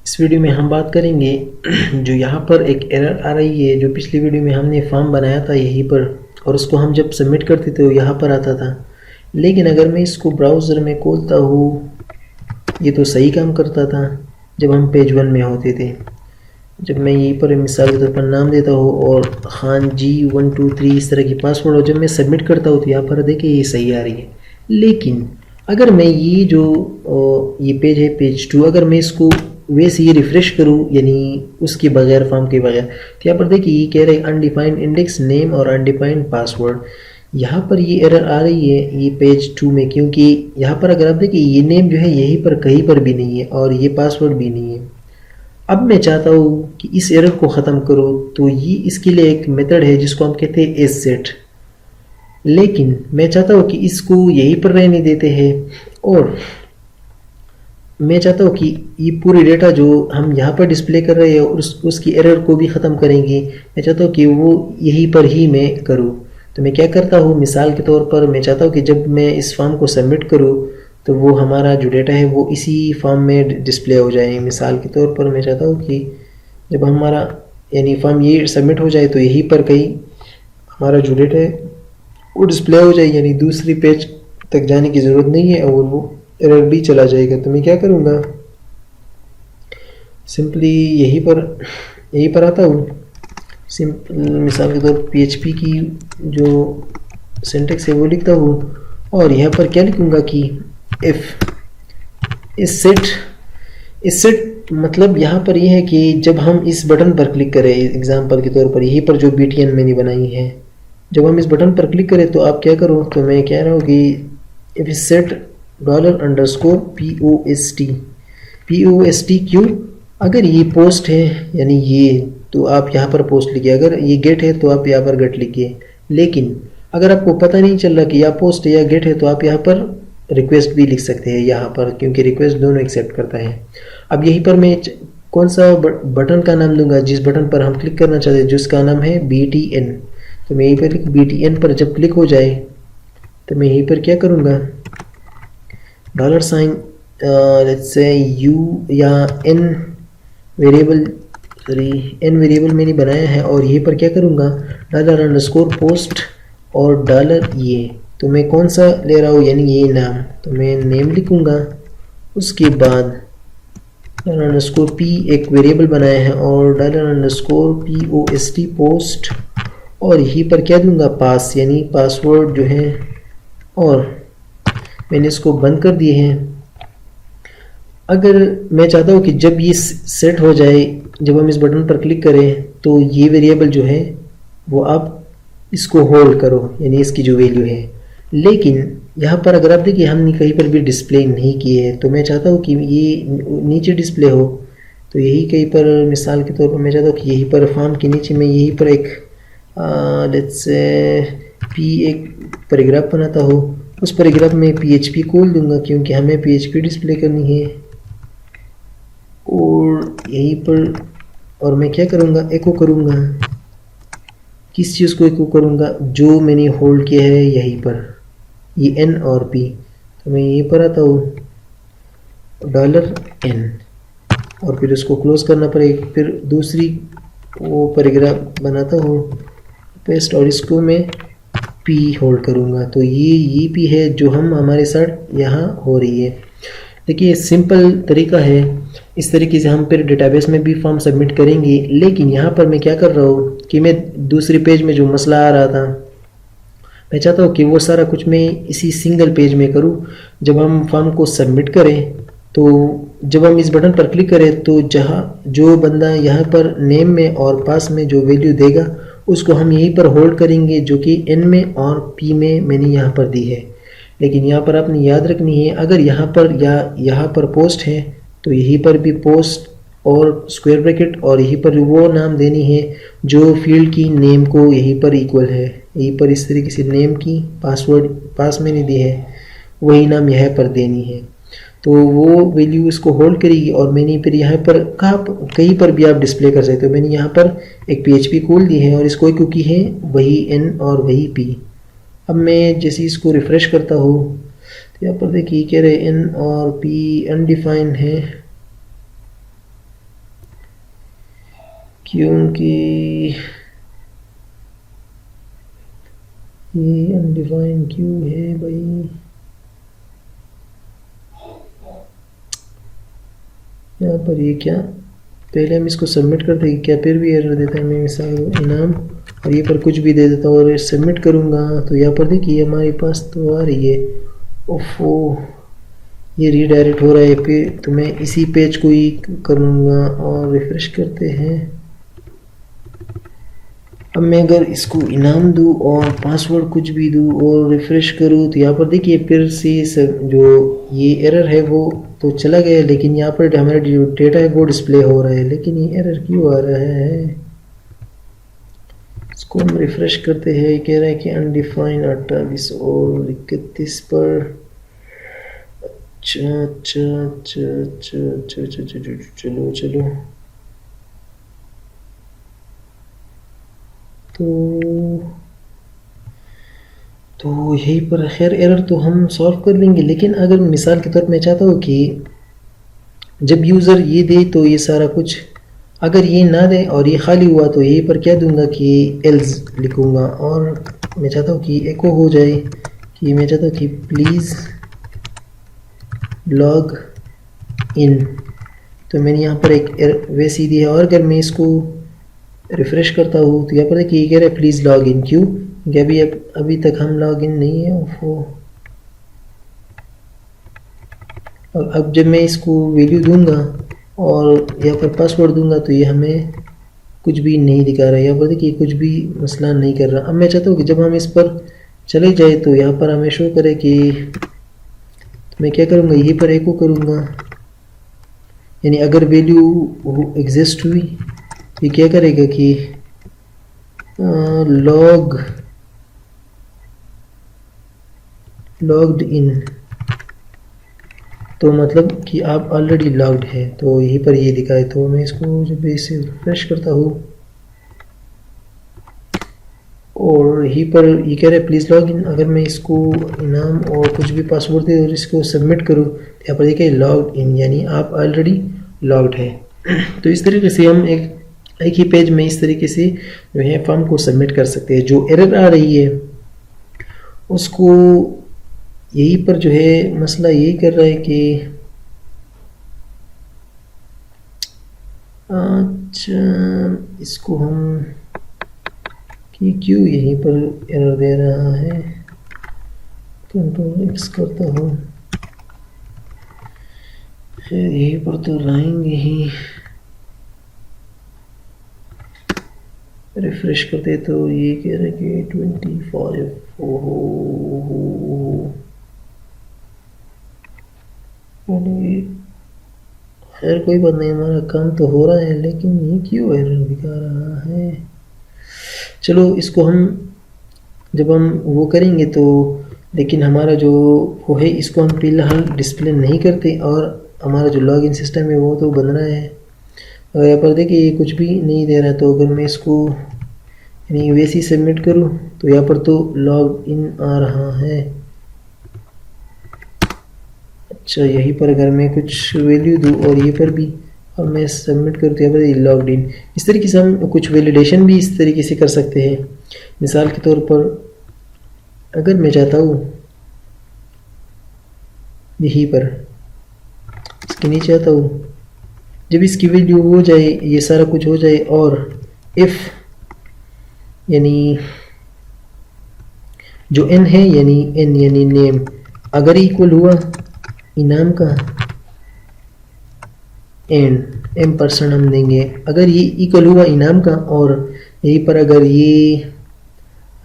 इस वीडियो में हम बात करेंगे जो यहाँ पर एक एरर आ रही है, जो पिछली वीडियो में हमने फॉर्म बनाया था यहीं पर, और उसको हम जब सबमिट करते थे तो यहाँ पर आता था। लेकिन अगर मैं इसको ब्राउज़र में खोलता हूँ, ये तो सही काम करता था जब हम पेज 1 में होते थे। जब मैं यहीं पर मिसाल के तौर पर नाम देता हूँ और खान जी 1 2 3 इस तरह की पासवर्ड, और जब मैं सबमिट करता हूँ तो यहाँ पर देखिए ये सही आ रही है। लेकिन अगर मैं ये जो ये पेज है पेज 2, अगर मैं इसको वैसे ही रिफ़्रेश करूँ, यानी उसके बगैर फॉर्म के बगैर, तो यहाँ पर देखिए ये कह रहे हैं अनडिफाइंड इंडेक्स नेम और अनडिफाइंड पासवर्ड। यहाँ पर ये एरर आ रही है ये पेज 2 में, क्योंकि यहाँ पर अगर आप देखिए ये नेम जो है यहीं पर कहीं पर भी नहीं है और ये पासवर्ड भी नहीं है। अब मैं चाहता हूँ कि इस एरर को ख़त्म करो, तो ये इसके लिए एक मेथड है जिसको हम कहते हैं एसेट। लेकिन मैं चाहता हूँ कि इसको यहीं पर रहने देते हैं, और मैं चाहता हूँ कि ये पूरी डेटा जो हम यहाँ पर डिस्प्ले कर रहे हैं उसकी एरर को भी ख़त्म करेंगे। मैं चाहता हूँ कि वो यहीं पर ही मैं करूँ। तो मैं क्या करता हूँ, मिसाल के तौर पर मैं चाहता हूँ कि जब मैं इस फॉर्म को सबमिट करूँ तो वो हमारा जो डेटा है वो इसी फॉर्म में डिस्प्ले हो जाए। मिसाल के तौर पर मैं चाहता हूँ कि जब हमारा यानी फॉर्म ये सबमिट हो जाए तो यहीं पर कहीं हमारा जो डेटा है वो डिस्प्ले हो जाए, यानी दूसरी पेज तक जाने की ज़रूरत नहीं है और वो एरर भी चला जाएगा। तो मैं क्या करूँगा, सिंपली यहीं पर आता हूँ। सिंपल मिसाल के तौर पर PHP की जो सिंटेक्स है वो लिखता हूँ, और यहाँ पर क्या लिखूँगा कि इफ़ इस सेट मतलब यहाँ पर यह है कि जब हम इस बटन पर क्लिक करें, एग्जाम्पल के तौर पर यहीं पर जो BTN मैंने बनाई है, जब हम इस बटन पर क्लिक करें तो आप क्या करो, तो मैं कह रहा हूँ कि इफ इस सेट $_post क्यों, अगर ये पोस्ट है यानी ये, तो आप यहाँ पर पोस्ट लिखिए। अगर ये गेट है तो आप यहाँ पर गेट लिखिए। लेकिन अगर आपको पता नहीं चल रहा कि यह पोस्ट है या गेट है तो आप यहाँ पर रिक्वेस्ट भी लिख सकते हैं यहाँ पर, क्योंकि रिक्वेस्ट दोनों एक्सेप्ट करता है। अब यहीं पर मैं कौन सा बटन का नाम दूंगा, जिस बटन पर हम क्लिक करना चाहते हैं जिसका नाम है BTN, तो मैं यहीं पर BTN पर जब क्लिक हो जाए तो मैं यहीं पर क्या करूँगा, $, लेट्स से U या N वेरिएबल मैंने बनाया है, और यहीं पर क्या करूँगा $_post और $ये, तो मैं कौन सा ले रहा हूँ यानी ये नाम, तो मैं नेम लिखूँगा। उसके बाद $_ p एक वेरिएबल बनाया है और $_ post, और यहीं पर क्या दूंगा पास यानी पासवर्ड जो है, और मैंने इसको बंद कर दिए हैं। अगर मैं चाहता हूँ कि जब ये सेट हो जाए, जब हम इस बटन पर क्लिक करें तो ये वेरिएबल जो है वो आप इसको होल्ड करो, यानी इसकी जो वैल्यू है। लेकिन यहाँ पर अगर आप देखिए हमने कहीं पर भी डिस्प्ले नहीं किए है, तो मैं चाहता हूँ कि ये नीचे डिस्प्ले हो, तो यही कहीं पर मिसाल के तौर पर मैं चाहता हूँ कि यहीं पर फॉर्म के नीचे मैं यहीं पर एक लेट्स से एक पैराग्राफ बनाता हूँ। उस पैराग्राफ में PHP खोल दूंगा क्योंकि हमें PHP डिस्प्ले करनी है, और यहीं पर और मैं क्या करूँगा, एको करूँगा। किस चीज़ को एको करूँगा, जो मैंने होल्ड किया है यहीं पर ये N और P, तो मैं यहीं पर आता हूँ $N, और फिर उसको क्लोज करना पड़ेगा। फिर दूसरी वो पैराग्राफ बनाता हूँ पेस्ट, और इसको मैं P होल्ड करूँगा। तो ये P है जो हमारे साथ यहाँ हो रही है। देखिए सिंपल तरीका है, इस तरीके से हम फिर डेटाबेस में भी फॉर्म सबमिट करेंगे। लेकिन यहाँ पर मैं क्या कर रहा हूँ कि मैं दूसरे पेज में जो मसला आ रहा था, मैं चाहता हूँ कि वो सारा कुछ मैं इसी सिंगल पेज में करूँ। जब हम फॉर्म को सबमिट करें तो जब हम इस बटन पर क्लिक करें तो जहाँ जो बंदा यहाँ पर नेम में और पास में जो वैल्यू देगा उसको हम यहीं पर होल्ड करेंगे, जो कि N में और P में मैंने यहाँ पर दी है। लेकिन यहाँ पर आपने याद रखनी है, अगर यहाँ पर या यहाँ पर पोस्ट है तो यहीं पर भी पोस्ट और स्क्वायर ब्रैकेट, और यहीं पर वो नाम देनी है जो फील्ड की नेम को यहीं पर इक्वल है। यहीं पर इस तरीके से नेम की पासवर्ड पास मैंने दी है, वही नाम यहाँ पर देनी है, तो वो वैल्यू इसको होल्ड करेगी। और मैंने फिर यहाँ पर कहीं पर भी आप डिस्प्ले कर सकते हो। मैंने यहाँ पर एक PHP खोल दी है और इसको एक कुकी है वही N और वही P। अब मैं जैसे इसको रिफ़्रेश करता हूँ तो यहाँ पर देखिए कह रहे N और P अनडिफाइंड है, क्योंकि ये अनडिफाइंड क्यों है भाई। यहाँ पर ये क्या, पहले हम इसको सबमिट करते हैं, क्या फिर भी एरर देता है। मैं मिसाल इनाम और ये पर कुछ भी दे देता हूँ और सबमिट करूँगा तो यहाँ पर देखिए हमारे पास तो आ रही है। ओफो, ये रीडायरेक्ट हो रहा है फिर, तो मैं इसी पेज को ही करूँगा और रिफ्रेश करते हैं। अब मैं अगर इसको इनाम दूँ और पासवर्ड कुछ भी दूँ और रिफ़्रेश करूँ तो यहाँ पर देखिए फिर से जो ये एरर है वो तो चला गया, लेकिन यहाँ पर हमारा जो डेटा है वो डिस्प्ले हो रहा है, लेकिन ये एरर क्यों आ रहा है। इसको हम रिफ़्रेश करते हैं, कह रहा है कि अनडिफाइंड 28 और 31 पर। चलो चलो तो यहीं पर खैर एरर तो हम सॉल्व कर लेंगे, लेकिन अगर मिसाल के तौर पर मैं चाहता हूँ कि जब यूज़र ये दे तो ये सारा कुछ, अगर ये ना दे और ये खाली हुआ तो यहीं पर क्या दूंगा कि एल्स लिखूंगा, और मैं चाहता हूँ कि एको हो जाए कि मैं चाहता हूँ कि प्लीज़ लॉग इन। तो मैंने यहाँ पर एक वैसी दी है, और अगर मैं इसको रिफ़्रेश करता हूँ तो यहाँ पर देखिए ये कह रहा है प्लीज़ लॉग इन। क्यों, क्योंकि अभी तक हम लॉग इन नहीं है। ओफो, अब जब मैं इसको वैल्यू दूंगा और यहाँ पर पासवर्ड दूंगा तो ये हमें कुछ भी नहीं दिखा रहा है। यहाँ पर देखिए कुछ भी मसला नहीं कर रहा। अब मैं चाहता हूँ कि जब हम इस पर चले जाए तो यहाँ पर हमें शो करे कि, तो मैं क्या करूँगा, यहीं पर एको करूँगा, यानी अगर वैल्यू एग्जिस्ट हुई ये क्या करेगा कि लॉग्ड इन, तो मतलब कि आप ऑलरेडी लॉग्ड है, तो यहीं पर ये दिखाए। तो मैं इसको जब इसे रिफ्रेश करता हूँ और यहीं पर ये कह रहा है प्लीज़ लॉग इन, अगर मैं इसको इनाम और कुछ भी पासवर्ड दे और इसको सबमिट करूँ तो यहाँ पर देखिए लॉग्ड इन, यानी आप ऑलरेडी लॉग्ड है। तो इस तरीके से हम एक ही पेज में इस तरीके से जो है फॉर्म को सबमिट कर सकते हैं। जो एरर आ रही है उसको यहीं पर जो है मसला यही कर रहा है कि अच्छा इसको हम कि क्यों यहीं पर एरर दे रहा है। कंट्रोल एक्स करता हूँ, फिर यहीं पर तो लाएंगे ही। रिफ्रेश करते तो ये कह रहा है कि 25। खैर कोई बात नहीं, हमारा काम तो हो रहा है, लेकिन ये क्यों एरर दिखा रहा है। चलो इसको हम जब हम वो करेंगे तो, लेकिन हमारा जो वो है इसको हम फिलहाल डिस्प्ले नहीं करते, और हमारा जो लॉगिन सिस्टम है वो तो बन रहा है। और यहाँ पर देखिए ये कुछ भी नहीं दे रहा है, तो अगर मैं इसको यानी वैसे ही सबमिट करूँ तो यहाँ पर तो लॉग इन आ रहा है। अच्छा यहीं पर अगर मैं कुछ वैल्यू दूँ और ये पर भी, और मैं सबमिट करूँ तो यहाँ पर लॉग्ड इन। इस तरीके से हम कुछ वैलिडेशन भी इस तरीके से कर सकते हैं। मिसाल के तौर पर अगर मैं चाहता हूँ यहीं पर इसके नीचे आता हूँ, जब इसकी वैल्यू हो जाए, ये सारा कुछ हो जाए, और इफ़ यानी जो n है यानी n यानी नेम अगर इक्वल हुआ इनाम का एंड m% हम देंगे, अगर ये इक्वल हुआ इनाम का, और यहीं पर अगर ये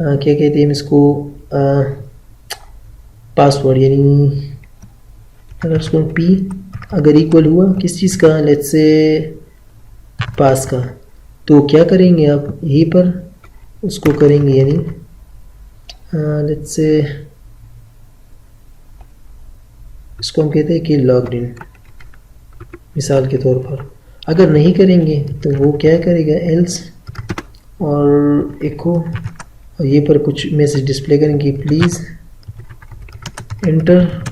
क्या कहते हैं इसको पासवर्ड यानी अगर उसको p अगर इक्वल हुआ किस चीज़ का, लेट्स से पास का, तो क्या करेंगे आप यहीं पर उसको करेंगे, यानी लेट्स से इसको हम कहते हैं कि लॉग्ड इन मिसाल के तौर पर। अगर नहीं करेंगे तो वो क्या करेगा, एल्स और एको, और ये पर कुछ मैसेज डिस्प्ले करेंगे please enter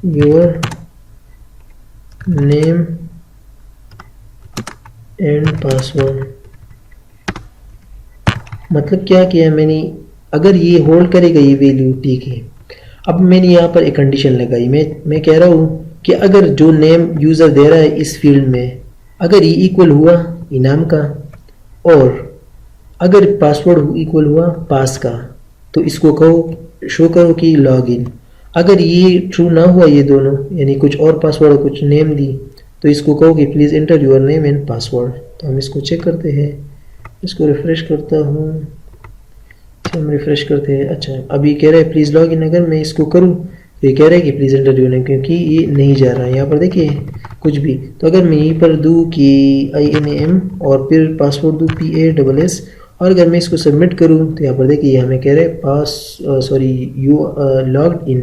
your name and password. मतलब क्या किया मैंने, अगर ये होल्ड करेगा ये वैल्यू, ठीक है। अब मैंने यहाँ पर एक कंडीशन लगाई, मैं कह रहा हूँ कि अगर जो नेम यूज़र दे रहा है इस फील्ड में, अगर ये इक्वल हुआ इनाम का, और अगर पासवर्ड इक्वल हुआ पास का, तो इसको कहो शो करो कि लॉगिन। अगर ये ट्रू ना हुआ ये दोनों, यानी कुछ और पासवर्ड और कुछ नेम दी, तो इसको कहो कि please enter your name and password. तो हम इसको चेक करते हैं, इसको रिफ़्रेश करता हूँ, हम रिफ़्रेश करते हैं। अच्छा, अभी कह रहा है प्लीज़ लॉग इन। अगर मैं इसको करूँ तो ये कह रहा है कि प्लीज़ एंटर योर नेम, क्योंकि ये नहीं जा रहा है। यहाँ पर देखिए कुछ भी, तो अगर मैं यहीं पर दूँ कि INAM और फिर पासवर्ड दूँ PASS, और अगर मैं इसको सबमिट करूँ तो यहाँ पर देखिए हमें कह रहे हैं यू लॉग्ड इन।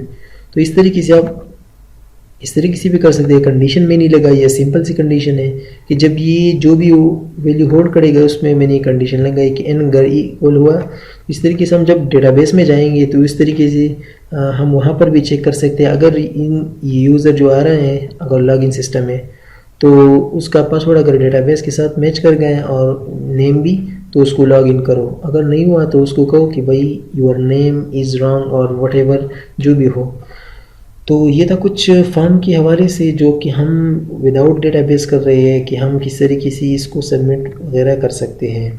तो इस तरीके से आप इस तरीके से भी कर सकते हैं। कंडीशन में नहीं लगाई है, सिंपल सी कंडीशन है कि जब ये जो भी वैल्यू होल्ड करेगा उसमें मैंने कंडीशन लगाई कि n अगर इक्वल हुआ। इस तरीके से हम जब डेटाबेस में जाएंगे तो इस तरीके से हम वहाँ पर भी चेक कर सकते हैं। अगर यूज़र जो आ रहे हैं अगर लॉगिन सिस्टम है तो उसका पासवर्ड अगर डेटाबेस के साथ मैच कर गए और नेम भी, तो उसको लॉग इन करो। अगर नहीं हुआ तो उसको कहो कि भाई योर नेम इज़ रॉन्ग और वट जो भी हो। तो ये था कुछ फॉर्म के हवाले से जो कि हम विदाउट डेटाबेस कर रहे हैं कि हम किस तरीके से इसको सबमिट वगैरह कर सकते हैं।